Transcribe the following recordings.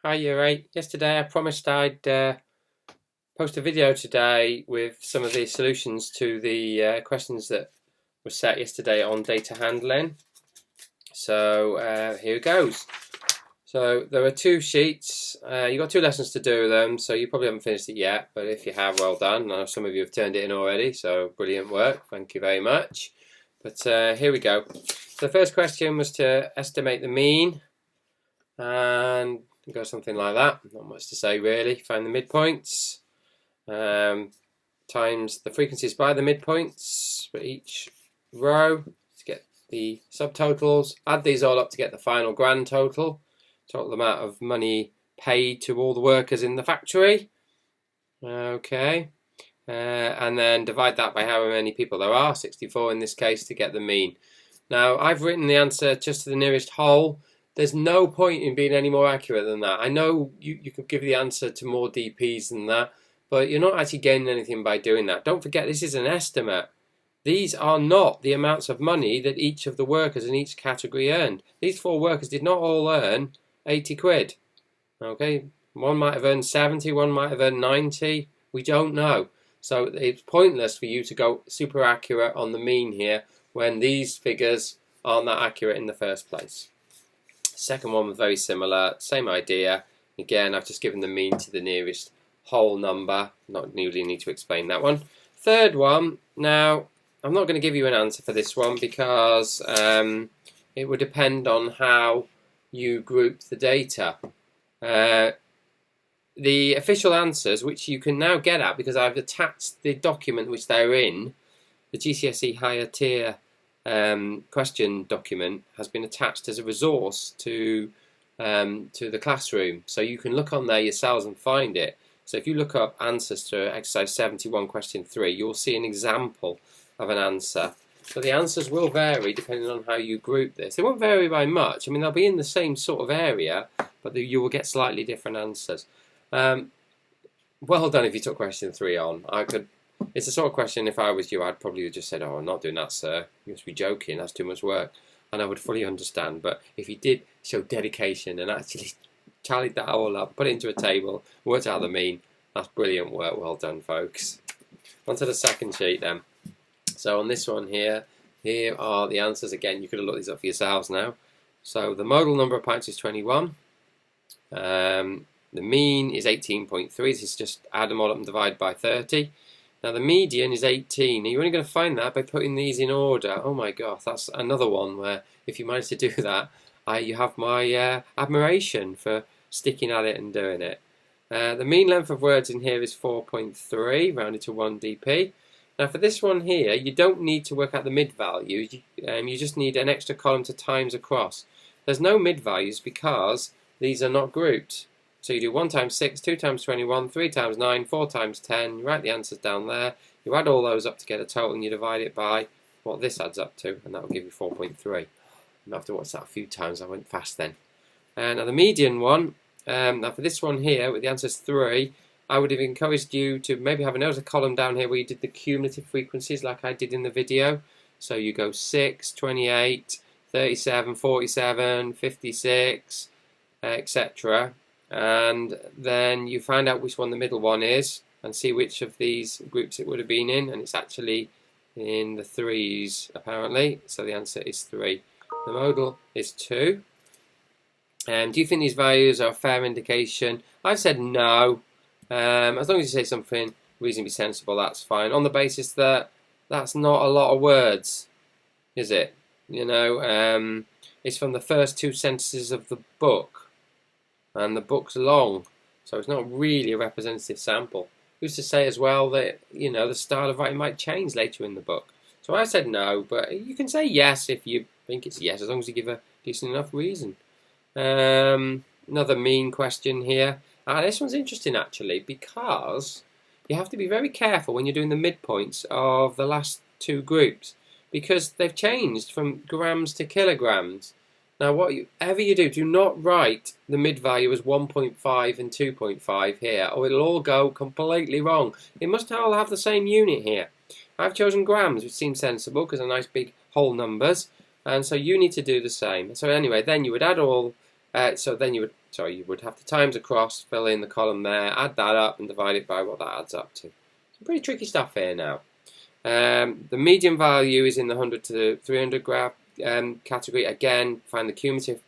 Hi, you're right. Yesterday I promised I'd post a video today with some of the solutions to the questions that were set yesterday on data handling. So here it goes. So there are two sheets. You've got two lessons to do them, so you probably haven't finished it yet, but if you have, well done. I know some of you have turned it in already, so brilliant work. Thank you very much. But here we go. So the first question was to estimate the mean, and it goes something like that. Not much to say really. Find the midpoints, times the frequencies by the midpoints for each row to get the subtotals. Add these all up to get the final grand total amount of money paid to all the workers in the factory. Okay. And then divide that by how many people there are, 64 in this case, to get the mean. Now, I've written the answer just to the nearest whole. There's no point in being any more accurate than that. I know you could give the answer to more DPs than that, but you're not actually gaining anything by doing that. Don't forget, this is an estimate. These are not the amounts of money that each of the workers in each category earned. These four workers did not all earn 80 quid. Okay, one might have earned 70, one might have earned 90. We don't know. So it's pointless for you to go super accurate on the mean here when these figures aren't that accurate in the first place. Second one was very similar, same idea. Again, I've just given the mean to the nearest whole number. Not really need to explain that one. Third one, now I'm not going to give you an answer for this one because it would depend on how you group the data. The official answers, which you can now get at because I've attached the document which they're in, the GCSE higher tier question document has been attached as a resource to the classroom, so you can look on there yourselves and find it. So if you look up answers to exercise 71 question 3, you'll see an example of an answer. So the answers will vary depending on how you group this. They won't vary by much. I mean, they'll be in the same sort of area, but you will get slightly different answers. Well done if you took question 3 on. It's the sort of question, if I was you, I'd probably have just said, oh, I'm not doing that, sir. You must be joking. That's too much work. And I would fully understand. But if you did show dedication and actually tallied that all up, put it into a table, worked out the mean, that's brilliant work. Well done, folks. On to the second sheet then. So on this one here are the answers. Again, you could have looked these up for yourselves now. So the modal number of pints is 21. The mean is 18.3. This is just add them all up and divide by 30. Now the median is 18. Now you're only going to find that by putting these in order. Oh my god, that's another one where if you manage to do that, you have my admiration for sticking at it and doing it. The mean length of words in here is 4.3, rounded to 1 dp. Now for this one here, you don't need to work out the mid values. You just need an extra column to times across. There's no mid values because these are not grouped. So you do 1 times 6, 2 times 21, 3 times 9, 4 times 10, you write the answers down there, you add all those up to get a total and you divide it by what this adds up to, and that will give you 4.3. I'll have to watch that a few times, I went fast then. Now the median one, now for this one here, with the answers 3, I would have encouraged you to maybe have another column down here where you did the cumulative frequencies like I did in the video. So you go 6, 28, 37, 47, 56, etc. And then you find out which one the middle one is and see which of these groups it would have been in, and it's actually in the 3s apparently, so the answer is 3. The modal is 2. Do you think these values are a fair indication? I've said no. As long as you say something reasonably sensible, that's fine, on the basis that that's not a lot of words, is it? You know, it's from the first 2 sentences of the book. And the book's long, so it's not really a representative sample. Who's to say as well that, you know, the style of writing might change later in the book? So I said no, but you can say yes if you think it's yes, as long as you give a decent enough reason. Another mean question here. This one's interesting actually because you have to be very careful when you're doing the midpoints of the last 2 groups because they've changed from grams to kilograms. Now, whatever you do not write the mid value as 1.5 and 2.5 here, or it'll all go completely wrong. It must all have the same unit here. I've chosen grams, which seems sensible because they're nice big whole numbers, and so you need to do the same. So anyway, then you would add all So then you would have the times across, fill in the column there, add that up, and divide it by what that adds up to. Some pretty tricky stuff here now. The median value is in the 100 to 300 graph category. Again, find the cumulative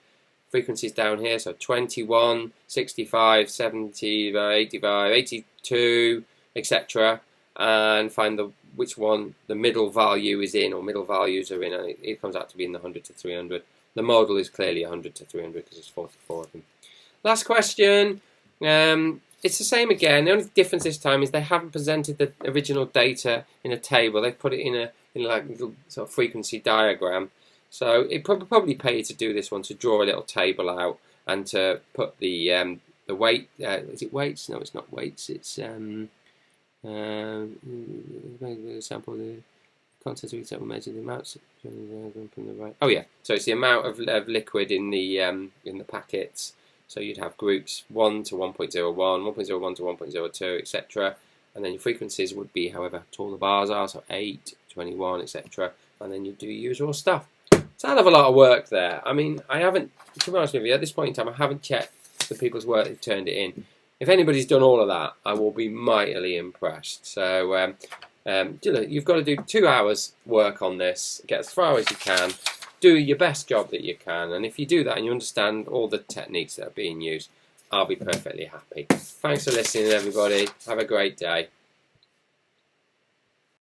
frequencies down here. So 21, 65, 70, 85, 82, etc. And find which one the middle value is in, or middle values are in. And it comes out to be in the 100 to 300. The model is clearly 100 to 300 because there's 44 of them. Last question. It's the same again. The only difference this time is they haven't presented the original data in a table. They've put it in a little sort of frequency diagram. So it probably pay you to do this one, to draw a little table out and to put the weight. Is it weights? No, it's not weights. It's sample the contents of each sample, measure the amounts from the right. Oh yeah. So it's the amount of liquid in the packets. So you'd have groups 1 to 1.01, 1.01 to 1.02, etc. And then your frequencies would be however tall the bars are, so 8, 21, etc. And then you do your usual stuff. It's a hell of a lot of work there. I mean, I haven't, to be honest with you, at this point in time, I haven't checked the people's work they've turned it in. If anybody's done all of that, I will be mightily impressed. So you've got to do 2 hours work on this, get as far as you can. Do your best job that you can, and if you do that and you understand all the techniques that are being used, I'll be perfectly happy. Thanks for listening, everybody. Have a great day.